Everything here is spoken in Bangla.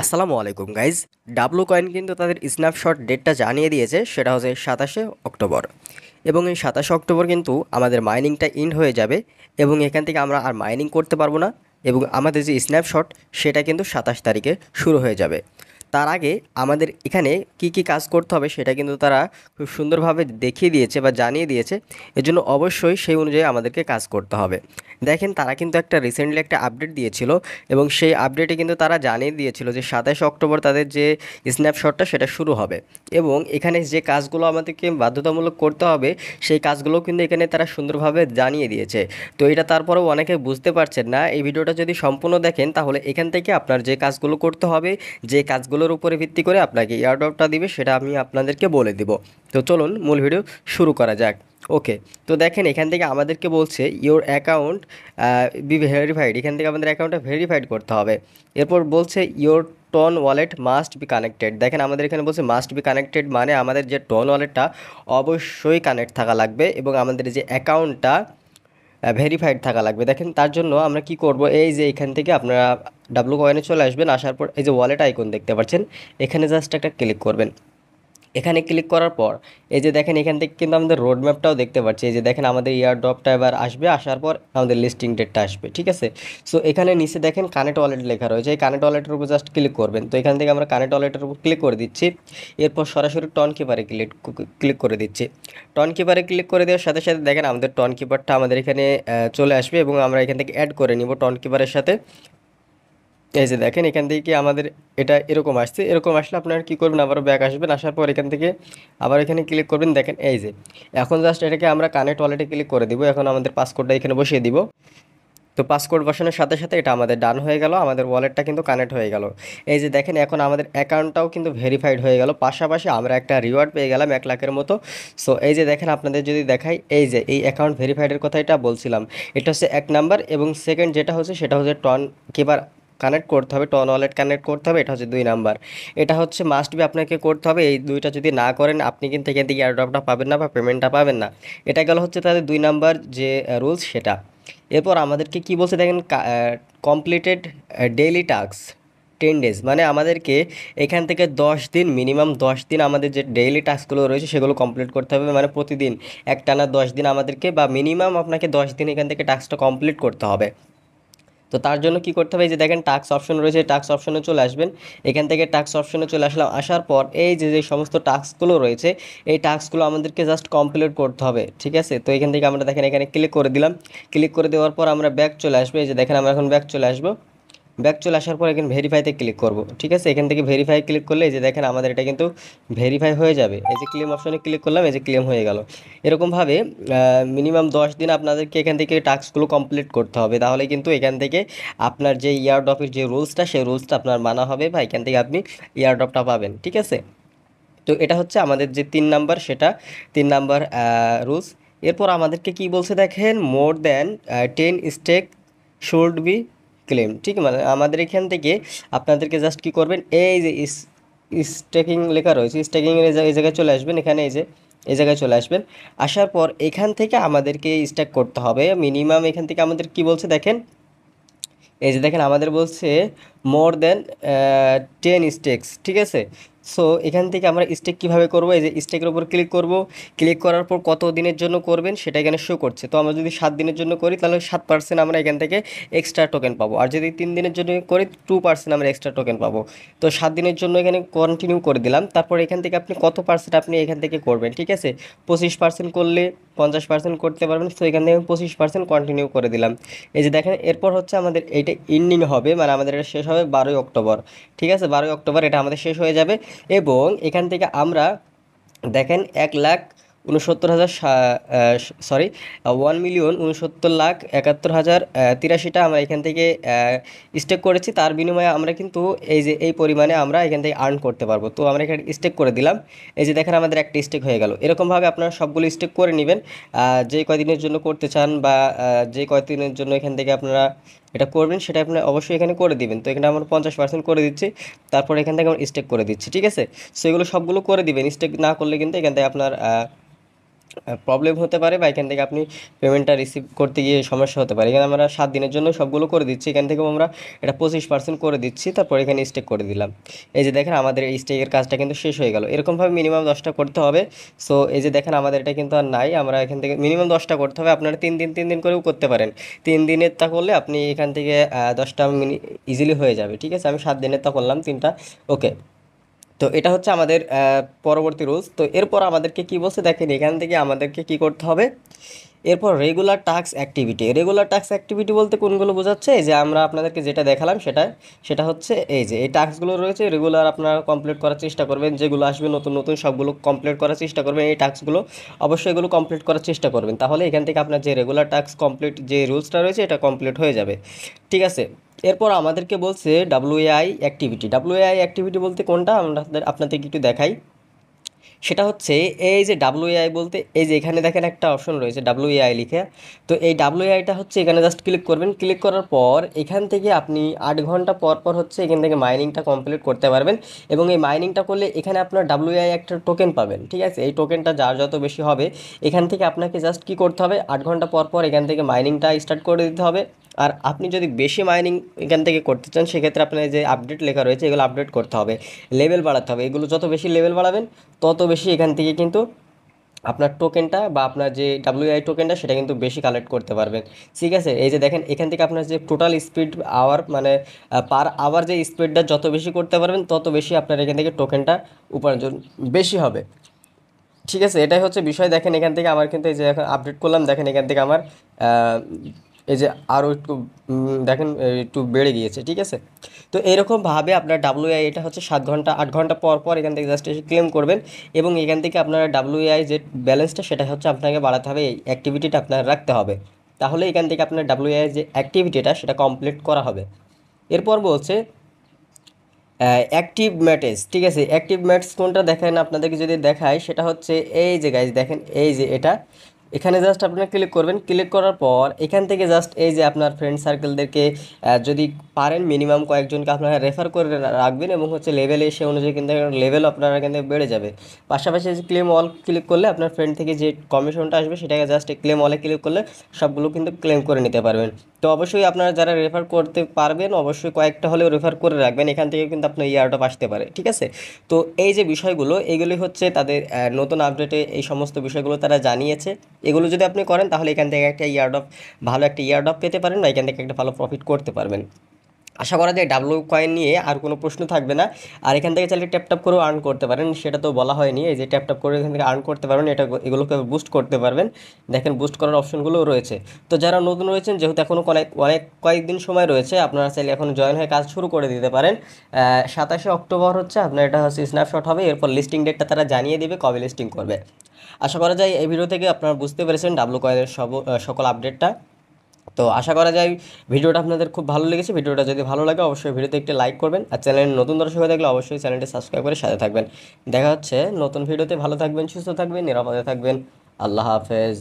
আসসালামু আলাইকুম গাইজ। ডাব্লু কয়েন কিন্তু তাদের স্ন্যাপশট ডেটটা জানিয়ে দিয়েছে, সেটা হচ্ছে 27শে অক্টোবর। এবং এই 27শে অক্টোবর কিন্তু আমাদের মাইনিংটা ইন্ড হয়ে যাবে এবং এখান থেকে আমরা আর মাইনিং করতে পারবো না। এবং আমাদের যে স্ন্যাপশট সেটা কিন্তু 27 তারিখে শুরু হয়ে যাবে। তার আগে আমাদের এখানে কি কি কাজ করতে হবে সেটা কিন্তু তারা খুব সুন্দরভাবে দেখিয়ে দিয়েছে বা জানিয়ে দিয়েছে। এজন্য অবশ্যই সেই অনুযায়ী আমাদেরকে কাজ করতে হবে। দেখেন, তারা কিন্তু রিসেন্টলি একটা আপডেট দিয়েছিল এবং সেই আপডেটে কিন্তু তারা জানিয়ে দিয়েছিল যে 27শে অক্টোবর তাদের যে স্ন্যাপশটটা সেটা শুরু হবে। এবং এখানে যে কাজগুলো আমাদেরকে বাধ্যতামূলক করতে হবে সেই কাজগুলোও কিন্তু এখানে তারা সুন্দরভাবে জানিয়ে দিয়েছে। তো এটা তারপরেও অনেকে বুঝতে পারছেন না। এই ভিডিওটা যদি সম্পূর্ণ দেখেন তাহলে এখান থেকে আপনার যে কাজগুলো করতে হবে, যে কাজগুলোর উপরে ভিত্তি করে আপনাকে এয়ারড্রপটা দিবে, সেটা আমি আপনাদেরকে বলে দিব। তো চলুন মূল ভিডিও শুরু করা যাক। ওকে, তো দেখেন এখান থেকে আমাদেরকে বলছে ইওর অ্যাকাউন্ট বি ভেরিফাইড। এখান থেকে আমাদের অ্যাকাউন্টটা ভেরিফাইড করতে হবে। এরপর বলছে your Ton wallet must be connected. দেখেন আমাদের এখানে বলছে মাস্ট বি কানেক্টেড, মানে আমাদের যে টন ওয়ালেটটা অবশ্যই কানেক্ট থাকা লাগবে এবং আমাদের যে অ্যাকাউন্টটা ভেরিফাইড থাকা লাগবে। দেখেন তার জন্য আমরা কি করব, এই যে এখান থেকে আপনারা ডাব্লু কয়েনে চলে আসবেন। আসার পর এই যে ওয়ালেট আইকন দেখতে পাচ্ছেন, এখানে জাস্ট একটা ক্লিক করবেন। এখানে ক্লিক করার পর এই যে দেখেন এখান থেকে কিন্তু আমাদের রোড ম্যাপটাও দেখতে পাচ্ছি। এই যে দেখেন আমাদের ইয়ার ড্রপটা এবার আসবে, আসার পর আমাদের লিস্টিং ডেটটা আসবে, ঠিক আছে। সো এখানে নিচে দেখেন কানেক্ট ওয়ালেট লেখা রয়েছে, এই কানেক্ট ওয়ালেটের উপর জাস্ট ক্লিক করবেন। তো এখান থেকে আমরা কানেক্ট ওয়ালেটের উপর ক্লিক করে দিচ্ছি। এরপর সরাসরি টন কিপারে ক্লিক করে দিচ্ছি। টন কিপারে ক্লিক করে দেওয়ার সাথে সাথে দেখেন আমাদের টন কিপারটা আমাদের এখানে চলে আসবে এবং আমরা এখান থেকে অ্যাড করে নিব টন কিপারের সাথে। এই যে দেখেন এখান থেকে আমাদের এটা এরকম আসছে। এরকম আসলে আপনারা কী করবেন, আবারও ব্যাক আসবেন। আসার পর এখান থেকে আবার এখানে ক্লিক করবেন। দেখেন এই যে এখন জাস্ট এটাকে আমরা কানেক্ট ওয়ালেটে ক্লিক করে দিব। এখন আমাদের পাসওয়ার্ডটা এখানে বসিয়ে দিব। তো পাসওয়ার্ড বসানোর সাথে সাথে এটা আমাদের ডান হয়ে গেল, আমাদের ওয়ালেটটা কিন্তু কানেক্ট হয়ে গেল। এই যে দেখেন এখন আমাদের অ্যাকাউন্টটাও কিন্তু ভেরিফাইড হয়ে গেল, পাশাপাশি আমরা একটা রিওয়ার্ড পেয়ে গেলাম 1 লাখের মতো। সো এই যে দেখেন আপনাদের যদি দেখাই, এই যে এই অ্যাকাউন্ট ভেরিফাইডের কথা এটা বলছিলাম, এটা হচ্ছে 1 নাম্বার। এবং সেকেন্ড যেটা হচ্ছে সেটা হচ্ছে টন কিপার কানেক্ট করতে হবে, টন ওয়ালেট কানেক্ট করতে হবে, এটা হচ্ছে 2 নাম্বার। এটা হচ্ছে মাস্ট বি আপনাকে করতে হবে। এই দুইটা যদি না করেন আপনি কিন্তু এখান থেকে এয়ারড্রপটা পাবেন না বা পেমেন্টটা পাবেন না। এটা গেল হচ্ছে তাদের 2 নাম্বার যে রুলস সেটা। এরপর আমাদেরকে কি বলছে দেখেন, কমপ্লিটেড ডেইলি টাস্ক 10 ডেজ, মানে আমাদেরকে এখান থেকে 10 দিন, মিনিমাম 10 দিন আমাদের যে ডেইলি টাস্কগুলো রয়েছে সেগুলো কমপ্লিট করতে হবে। মানে প্রতিদিন একটানা 10 দিন আমাদেরকে, বা মিনিমাম আপনাকে 10 দিন এখান থেকে টাস্কটা কমপ্লিট করতে হবে। তো তার জন্য কি করতে হবে, এই যে দেখেন টাস্ক অপশন রয়েছে, টাস্ক অপশনে চলে আসবেন। এখান থেকে টাস্ক অপশনে চলে আসলাম। আসার পর এই যে যে সমস্ত টাস্কগুলো রয়েছে এই টাস্কগুলো আমাদেরকে জাস্ট কমপ্লিট করতে হবে, ঠিক আছে। তো এখান থেকে আমরা দেখেন এখানে ক্লিক করে দিলাম। ক্লিক করে দেওয়ার পর আমরা ব্যাক চলে আসবো। এই যে দেখেন আমরা এখন ব্যাক চলে আসবো। ব্যাক চলে আসার পর এখানে ভেরিফাইতে ক্লিক করব, ঠিক আছে। এখান থেকে ভেরিফাই ক্লিক করলে এই যে দেখেন আমাদের এটা কিন্তু ভেরিফাই হয়ে যাবে। এই যে ক্লেম অপশনে ক্লিক করলাম, এই যে ক্লেম হয়ে গেল। এরকমভাবে মিনিমাম 10 দিন আপনাদেরকে এখান থেকে টাস্কগুলো কমপ্লিট করতে হবে, তাহলে কিন্তু এখান থেকে আপনার যে ইয়ারড্রপের যে রুলসটা সেই রুলসটা আপনার মানা হবে বা এখান থেকে আপনি ইয়ারড্রপটা পাবেন, ঠিক আছে। তো এটা হচ্ছে আমাদের যে 3 নাম্বার, সেটা 3 নাম্বার রুলস। এরপর আমাদেরকে কি বলছে দেখেন, more than 10 stake should be claim, ঠিক, মানে আমাদের এখান থেকে আপনাদেরকে জাস্ট কি করবেন, এই যে স্টেকিং লেখা রয়েছে, স্টেকিংয়ের এই জায়গায় চলে আসবেন। এখানে এই যে এই জায়গায় চলে আসবেন। আসার পর এখান থেকে আমাদেরকে স্টেক করতে হবে মিনিমাম। এখান থেকে আমাদের কি বলছে দেখেন, এই যে দেখেন আমাদের বলছে মোর দেন 10 স্টেকস, ঠিক আছে। সো এখান থেকে আমরা স্টেক কীভাবে করব, এই যে স্টেকের উপর ক্লিক করব। ক্লিক করার পর কত দিনের জন্য করবেন সেটা এখানে শো করছে। তো আমরা যদি 7 দিনের জন্য করি তাহলে 7% আমরা এখান থেকে এক্সট্রা টোকেন পাবো, আর যদি 3 দিনের জন্য করি 2% আমরা এক্সট্রা টোকেন পাবো। তো 7 দিনের জন্য এখানে কন্টিনিউ করে দিলাম। তারপর এখান থেকে আপনি কত পার্সেন্ট আপনি এখান থেকে করবেন, ঠিক আছে। 25% করলে 50% করতে পারবেন। তো এখান থেকে আমি 25% কন্টিনিউ করে দিলাম। এই যে দেখেন এরপর হচ্ছে আমাদের এইটা এন্ডিং হবে, মানে আমাদের এটা শেষ হবে 12ই অক্টোবর, ঠিক আছে। 12ই অক্টোবর এটা আমাদের শেষ হয়ে যাবে। এবং এখান থেকে আমরা দেখেন 1,69,000 সরি 1,69,71,73,083টা আমরা এখান থেকে স্টেক করেছি। তার বিনিময়ে আমরা কিন্তু এই যে এই পরিমাণে আমরা এখান থেকে আর্ন করতে পারবো। তো আমরা এখানে স্টেক করে দিলাম। এই যে দেখেন আমাদের একটা স্টেক হয়ে গেল। এরকমভাবে আপনারা সবগুলো স্টেক করে নেবেন যে কয়দিনের জন্য করতে চান, বা যে কয়দিনের জন্য এখান থেকে আপনারা এটা করবেন সেটা আপনি অবশ্যই এখানে করে দিবেন। তো এখানে আমরা 50% করে দিচ্ছি, তারপর এখান থেকে আমরা স্টেক করে দিচ্ছি, ঠিক আছে। সো এগুলো সবগুলো করে দিবেন। স্টেক না করলে কিন্তু এখান থেকে আপনার প্রবলেম হতে পারে বা এখান থেকে আপনি পেমেন্টটা রিসিভ করতে গিয়ে সমস্যা হতে পারে। এখানে আমরা 7 দিনের জন্য সবগুলো করে দিচ্ছি, এখান থেকেও আমরা এটা 25% করে দিচ্ছি, তারপর এখানে স্টেক করে দিলাম। এই যে দেখেন আমাদের এই স্টেকের কাজটা কিন্তু শেষ হয়ে গেল। এরকমভাবে মিনিমাম 10টা করতে হবে। সো এই যে দেখেন আমাদের এটা কিন্তু আর নাই, আমরা এখান থেকে মিনিমাম 10টা করতে হবে। আপনারা 3 দিন করেও করতে পারেন। 3 দিনের তা করলে আপনি এখান থেকে 10টা ইজিলি হয়ে যাবে। ঠিক আছে, আমি 7 দিনের তা করলাম 3টা। ওকে, তো এটা হচ্ছে আমাদের পরবর্তী রুলস। তো এরপর আমাদেরকে কি বলছে দেখেন, এখান থেকে আমাদেরকে কি করতে হবে। এরপর regular task activity. Regular task activity বলতে কোনগুলো বোঝাচ্ছে, এই যে আমরা আপনাদেরকে যেটা দেখালাম সেটা হচ্ছে এই যে এই টাস্কগুলো রয়েছে রেগুলার আপনারা কমপ্লিট করার চেষ্টা করবেন। যেগুলো আসবে নতুন নতুন সবগুলো কমপ্লিট করার চেষ্টা করবেন। এই টাস্কগুলো অবশ্যই এগুলো কমপ্লিট করার চেষ্টা করবেন, তাহলে এখান থেকে আপনার যে রেগুলার টাস্ক কমপ্লিট যে রুলসটা রয়েছে এটা কমপ্লিট হয়ে যাবে। ঠিক আছে, এরপর আমাদেরকে বলছে ডাব্লিউএআই অ্যাক্টিভিটি। ডাব্লিউএআই অ্যাক্টিভিটি বলতে কোনটা আমরা আপনাদেরকে একটু দেখাই। সেটা হচ্ছে এই যে ডাব্লিউএআই বলতে এই যে এখানে দেখেন একটা অপশন রয়েছে ডাব্লিউএআই লিখে। তো এই ডাব্লিউএআইটা হচ্ছে এখানে জাস্ট ক্লিক করবেন। ক্লিক করার পর এখান থেকে আপনি 8 ঘন্টা পর পর হচ্ছে এখান থেকে মাইনিংটা কমপ্লিট করতে পারবেন। এবং এই মাইনিংটা করলে এখানে আপনার ডাব্লিউআই একটা টোকেন পাবেন। ঠিক আছে, এই টোকেনটা যার যত বেশি হবে এখান থেকে আপনাকে জাস্ট কী করতে হবে, 8 ঘন্টা পর পর এখান থেকে মাইনিংটা স্টার্ট করে দিতে হবে। আর আপনি যদি বেশি মাইনিং এখান থেকে করতে চান সেক্ষেত্রে আপনার যে আপডেট লেখা রয়েছে এগুলো আপডেট করতে হবে, লেভেল বাড়াতে হবে। এগুলো যত বেশি লেভেল বাড়াবেন তত বেশি এখান থেকে কিন্তু আপনার টোকেনটা বা আপনার যে ডাব্লিউআই টোকেনটা সেটা কিন্তু বেশি কালেক্ট করতে পারবেন। ঠিক আছে, এই যে দেখেন এখান থেকে আপনার যে টোটাল স্পিড আওয়ার মানে পার আওয়ার যে স্পিডটা যত বেশি করতে পারবেন তত বেশি আপনার এখান থেকে টোকেনটা উপার্জন বেশি হবে। ঠিক আছে, এটাই হচ্ছে বিষয়। দেখেন এখান থেকে আমার কিন্তু এই যে এখন আপডেট করলাম, দেখেন এখান থেকে আমার আহ, এই যে আরও একটু দেখেন একটু বেড়ে গিয়েছে। ঠিক আছে, তো এরকমভাবে আপনার ডাব্লিউআই এটা হচ্ছে 7 ঘন্টা 8 ঘন্টা পর পর এখান থেকে জাস্ট এসে ক্লেম করবেন। এবং এখান থেকে আপনারা ডাব্লিউআই যে ব্যালেন্সটা সেটা হচ্ছে আপনাকে বাড়াতে হবে, এই অ্যাক্টিভিটিটা আপনার রাখতে হবে। তাহলে এখান থেকে আপনার ডাব্লিউআই যে অ্যাক্টিভিটিটা সেটা কমপ্লিট করা হবে। এরপর বলছে অ্যাক্টিভ ম্যাটেজ। ঠিক আছে, অ্যাক্টিভ ম্যাটস কোনটা দেখেন আপনাদেরকে যদি দেখায় সেটা হচ্ছে এই যে গাইজ দেখেন এই যে এটা এখানে জাস্ট আপনারা ক্লিক করবেন। ক্লিক করার পর এখান থেকে জাস্ট এই যে আপনার ফ্রেন্ড সার্কেলদেরকে যদি পারেন মিনিমাম কয়েকজনকে আপনারা রেফার করে রাখবেন এবং হচ্ছে লেভেলে সে অনুযায়ী কিন্তু লেভেল আপনারা কিন্তু বেড়ে যাবে। পাশাপাশি যে ক্লেম অল ক্লিক করলে আপনার ফ্রেন্ড থেকে যে কমিশনটা আসবে সেটাকে জাস্ট ক্লেম অলে ক্লিক করলে সবগুলো কিন্তু ক্লেম করে নিতে পারবেন। তো অবশ্যই আপনারা যারা রেফার করতে পারবেন অবশ্যই কয়েকটা হলেও রেফার করে রাখবেন, এখান থেকে কিন্তু আপনার ইয়ারডপ আসতে পারে। ঠিক আছে, তো এই যে বিষয়গুলো এগুলি হচ্ছে তাদের নতুন আপডেটে এই সমস্ত বিষয়গুলো তারা জানিয়েছে। এগুলো যদি আপনি করেন তাহলে এখান থেকে একটা ইয়ারডপ ভালো একটা ইয়ারডপ পেতে পারেন বা এখান থেকে একটা ভালো প্রফিট করতে পারবেন। আশা করা যায় ডাব্লু কয়েন নিয়ে আর কোনো প্রশ্ন থাকবে না। আর এখান থেকে চাইলে ট্যাপ করেও আর্ন করতে পারেন, সেটা তো বলা হয়নি। এই যে ট্যাপ করে এখান থেকে আর্ন করতে পারবেন, এগুলোকে বুস্ট করতে পারবেন। দেখেন বুস্ট করার অপশনগুলোও রয়েছে। তো যারা নতুন রয়েছেন যেহেতু এখনও অনেক অনেক কয়েকদিন সময় রয়েছে আপনারা চাইলে এখন জয়েন হয়ে কাজ শুরু করে দিতে পারেন। 27শে অক্টোবর হচ্ছে আপনার এটা হচ্ছে স্ন্যাপশট হবে, এরপর লিস্টিং ডেটটা তারা জানিয়ে দেবে কবে লিস্টিং করবে। আশা করা যায় এই ভিডিও থেকে আপনারা বুঝতে পেরেছেন ডাব্লু কয়েনের সকল আপডেটটা। তো আশা করা যায় ভিডিওটা আপনাদের খুব ভালো লেগেছে। ভিডিওটা যদি ভালো লাগে অবশ্যই ভিডিওতে একটি লাইক করবেন, আর চ্যানেল নতুন দর্শক হয়ে থাকলে অবশ্যই চ্যানেলটি সাবস্ক্রাইব করে সাথে থাকবেন। দেখা হচ্ছে নতুন ভিডিওতে। ভালো থাকবেন, সুস্থ থাকবেন, নিরাপদে থাকবেন। আল্লাহ হাফেজ।